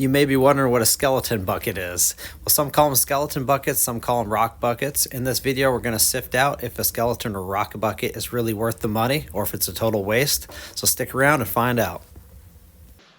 You may be wondering what a skeleton bucket is. Well, some call them skeleton buckets, some call them rock buckets. In this video, we're going to sift out if a skeleton or rock bucket is really worth the money or if it's a total waste. So stick around and find out.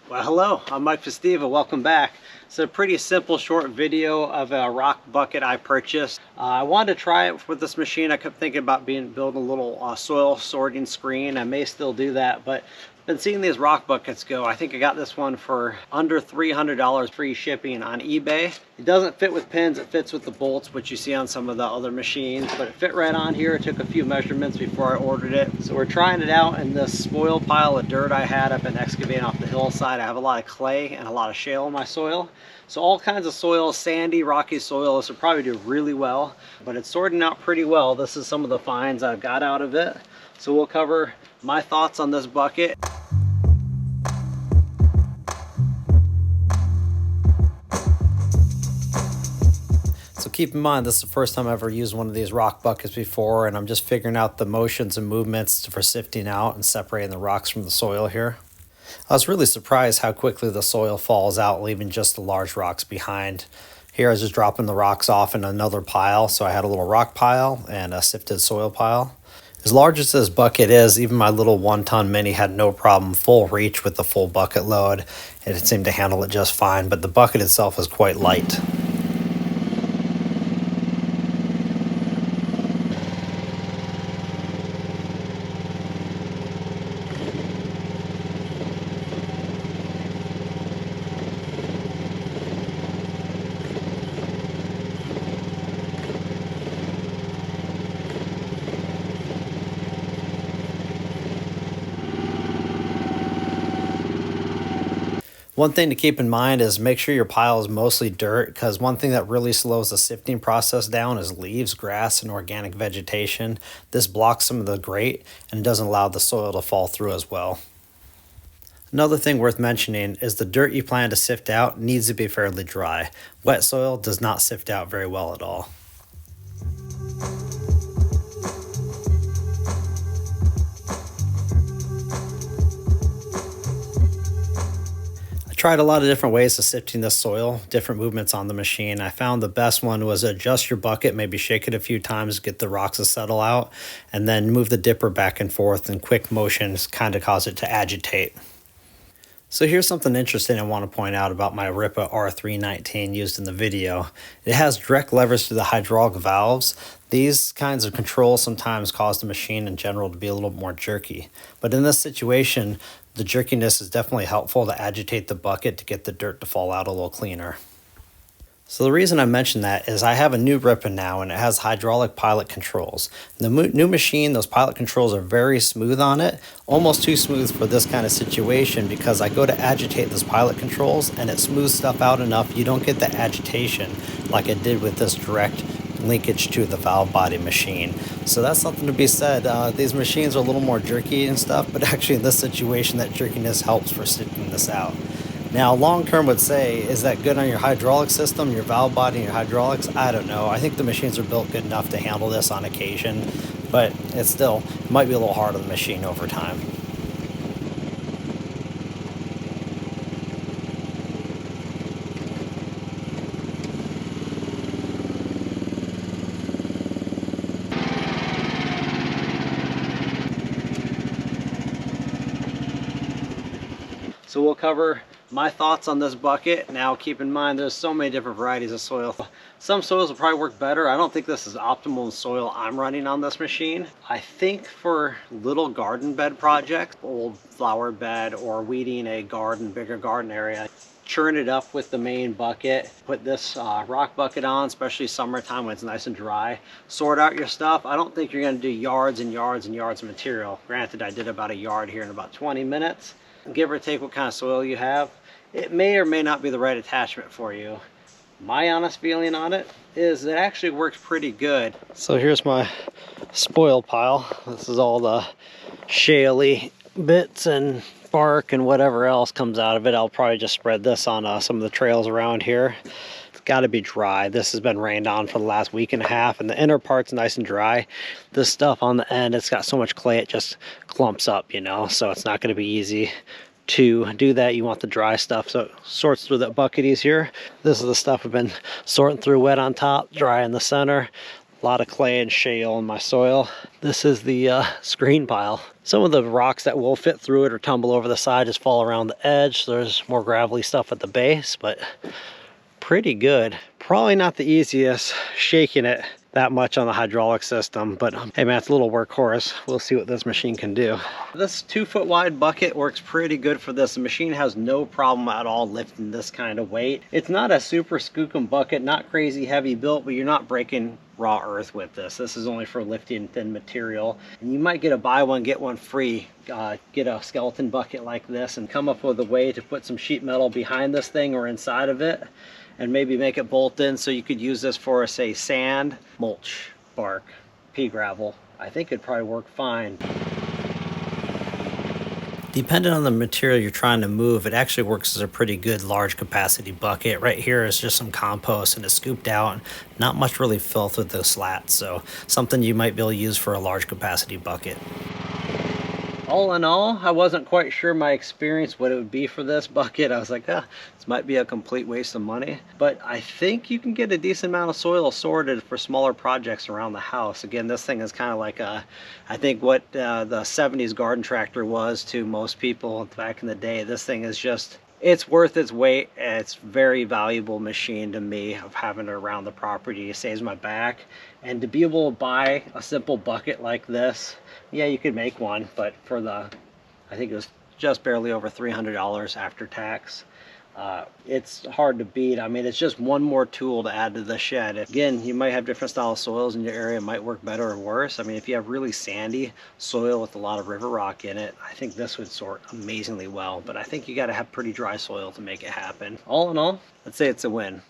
Well, hello, I'm 𝗍𝗶𝗍, welcome back. It's a pretty simple short video of a rock bucket I purchased. I wanted to try it with this machine. I kept thinking about building a little soil sorting screen. I may still do that, but been seeing these rock buckets go. I think I got this one for under $300 free shipping on eBay. It doesn't fit with pins, it fits with the bolts, which you see on some of the other machines, but it fit right on here. It took a few measurements before I ordered it. So we're trying it out in this spoil pile of dirt I had. I've been excavating off the hillside. I have a lot of clay and a lot of shale in my soil. So all kinds of soil, sandy, rocky soil, this would probably do really well, but it's sorting out pretty well. This is some of the finds I've got out of it. So we'll cover my thoughts on this bucket. So keep in mind, this is the first time I've ever used one of these rock buckets before, and I'm just figuring out the motions and movements for sifting out and separating the rocks from the soil here. I was really surprised how quickly the soil falls out, leaving just the large rocks behind. Here I was just dropping the rocks off in another pile, so I had a little rock pile and a sifted soil pile. As large as this bucket is, even my little 1-ton Mini had no problem full reach with the full bucket load, and it seemed to handle it just fine, but the bucket itself is quite light. One thing to keep in mind is make sure your pile is mostly dirt, because one thing that really slows the sifting process down is leaves, grass, and organic vegetation. This blocks some of the grate and doesn't allow the soil to fall through as well. Another thing worth mentioning is the dirt you plan to sift out needs to be fairly dry. Wet soil does not sift out very well at all. Tried a lot of different ways of sifting this soil, different movements on the machine. I found the best one was adjust your bucket, maybe shake it a few times, get the rocks to settle out, and then move the dipper back and forth, and quick motions kind of cause it to agitate. So here's something interesting I want to point out about my Rippa R319 used in the video. It has direct levers to the hydraulic valves. These kinds of controls sometimes cause the machine in general to be a little more jerky. But in this situation, the jerkiness is definitely helpful to agitate the bucket to get the dirt to fall out a little cleaner. So the reason I mention that is I have a new Rippa now, and it has hydraulic pilot controls. The new machine, those pilot controls are very smooth on it, almost too smooth for this kind of situation, because I go to agitate those pilot controls and it smooths stuff out enough you don't get the agitation like it did with this direct linkage to the valve body machine. So that's something to be said. These machines are a little more jerky and stuff, but actually in this situation that jerkiness helps for sifting this out. Now long term would say, is that good on your hydraulic system, your valve body and your hydraulics? I don't know. I think the machines are built good enough to handle this on occasion, but it still might be a little hard on the machine over time. So we'll cover my thoughts on this bucket. Now keep in mind there's so many different varieties of soil. Some soils will probably work better. I don't think this is optimal soil I'm running on this machine. I think for little garden bed projects, old flower bed or weeding a garden, bigger garden area, churn it up with the main bucket, put this rock bucket on, especially summertime when it's nice and dry, sort out your stuff. I don't think you're going to do yards and yards and yards of material. Granted, I did about a yard here in about 20 minutes. Give or take what kind of soil you have, it may or may not be the right attachment for you. My honest feeling on it is it actually works pretty good. So here's my spoil pile. This is all the shaly bits and bark and whatever else comes out of it. I'll probably just spread this on some of the trails around here. It's got to be dry. This has been rained on for the last week and a half, and the inner part's nice and dry. This stuff on the end, it's got so much clay it just clumps up, you know, so it's not going to be easy To do that, you want the dry stuff so it sorts through that bucket easier. This is the stuff I've been sorting through: wet on top, dry in the center. A lot of clay and shale in my soil. This is the screen pile. Some of the rocks that will fit through it or tumble over the side just fall around the edge. So there's more gravelly stuff at the base, but pretty good. Probably not the easiest shaking it that much on the hydraulic system, but hey man, it's a little workhorse. We'll see what this machine can do. This 2-foot wide bucket works pretty good for this. The machine has no problem at all lifting this kind of weight. It's not a super skookum bucket, not crazy heavy built, but you're not breaking raw earth with this. This is only for lifting thin material, and you might get a buy one get one free. Get a skeleton bucket like this and come up with a way to put some sheet metal behind this thing or inside of it, and maybe make it bolt in so you could use this for, say, sand, mulch, bark, pea gravel. I think it'd probably work fine. Depending on the material you're trying to move, it actually works as a pretty good large capacity bucket. Right here is just some compost and it's scooped out, and not much really filth with the slats, so something you might be able to use for a large capacity bucket. All in all, I wasn't quite sure my experience what it would be for this bucket. I was like, this might be a complete waste of money, but I think you can get a decent amount of soil sorted for smaller projects around the house. Again, this thing is kind of like I think what the 70s garden tractor was to most people back in the day. This thing is just, it's worth its weight. It's a very valuable machine to me of having it around the property. It saves my back. And to be able to buy a simple bucket like this, yeah, you could make one, but for the, I think it was just barely over $300 after tax. It's hard to beat. I mean, it's just one more tool to add to the shed. Again, you might have different style soils in your area. It might work better or worse. I mean, if you have really sandy soil with a lot of river rock in it, I think this would sort amazingly well, but I think you got to have pretty dry soil to make it happen. All in all, I'd say it's a win.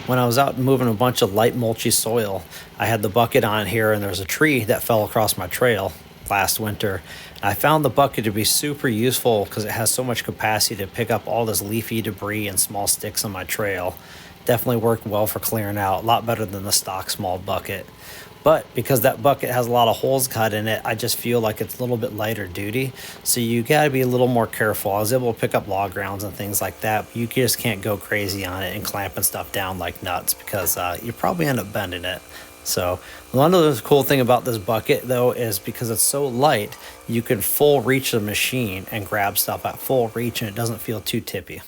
When I was out moving a bunch of light mulchy soil, I had the bucket on here, and there was a tree that fell across my trail last winter. I found the bucket to be super useful because it has so much capacity to pick up all this leafy debris and small sticks on my trail. Definitely worked well for clearing out, a lot better than the stock small bucket. But because that bucket has a lot of holes cut in it, I just feel like it's a little bit lighter duty. So you got to be a little more careful. I was able to pick up log rounds and things like that, but you just can't go crazy on it and clamping stuff down like nuts because you probably end up bending it. So one of the cool thing about this bucket though is because it's so light, you can full reach the machine and grab stuff at full reach and it doesn't feel too tippy.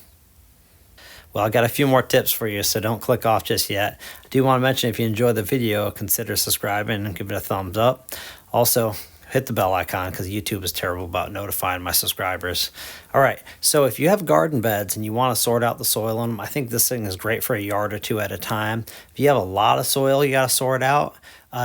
Well, I got a few more tips for you, so don't click off just yet. I do want to mention, if you enjoyed the video, consider subscribing and give it a thumbs up. Also, hit the bell icon because YouTube is terrible about notifying my subscribers. All right, so if you have garden beds and you want to sort out the soil in them, I think this thing is great for a yard or two at a time. If you have a lot of soil you got to sort out,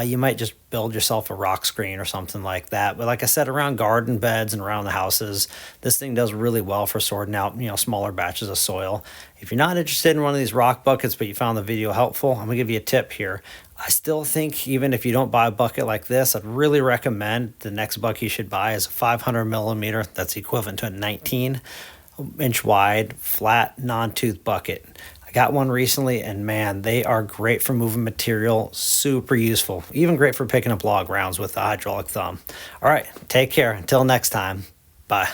you might just build yourself a rock screen or something like that. But like I said, around garden beds and around the houses, this thing does really well for sorting out, smaller batches of soil. If you're not interested in one of these rock buckets, but you found the video helpful, I'm gonna give you a tip here. I still think even if you don't buy a bucket like this, I'd really recommend the next bucket you should buy is a 500 millimeter. That's equivalent to a 19-inch wide, flat, non-tooth bucket. Got one recently, and man, they are great for moving material, super useful, even great for picking up log rounds with the hydraulic thumb. All right, take care. Until next time, bye.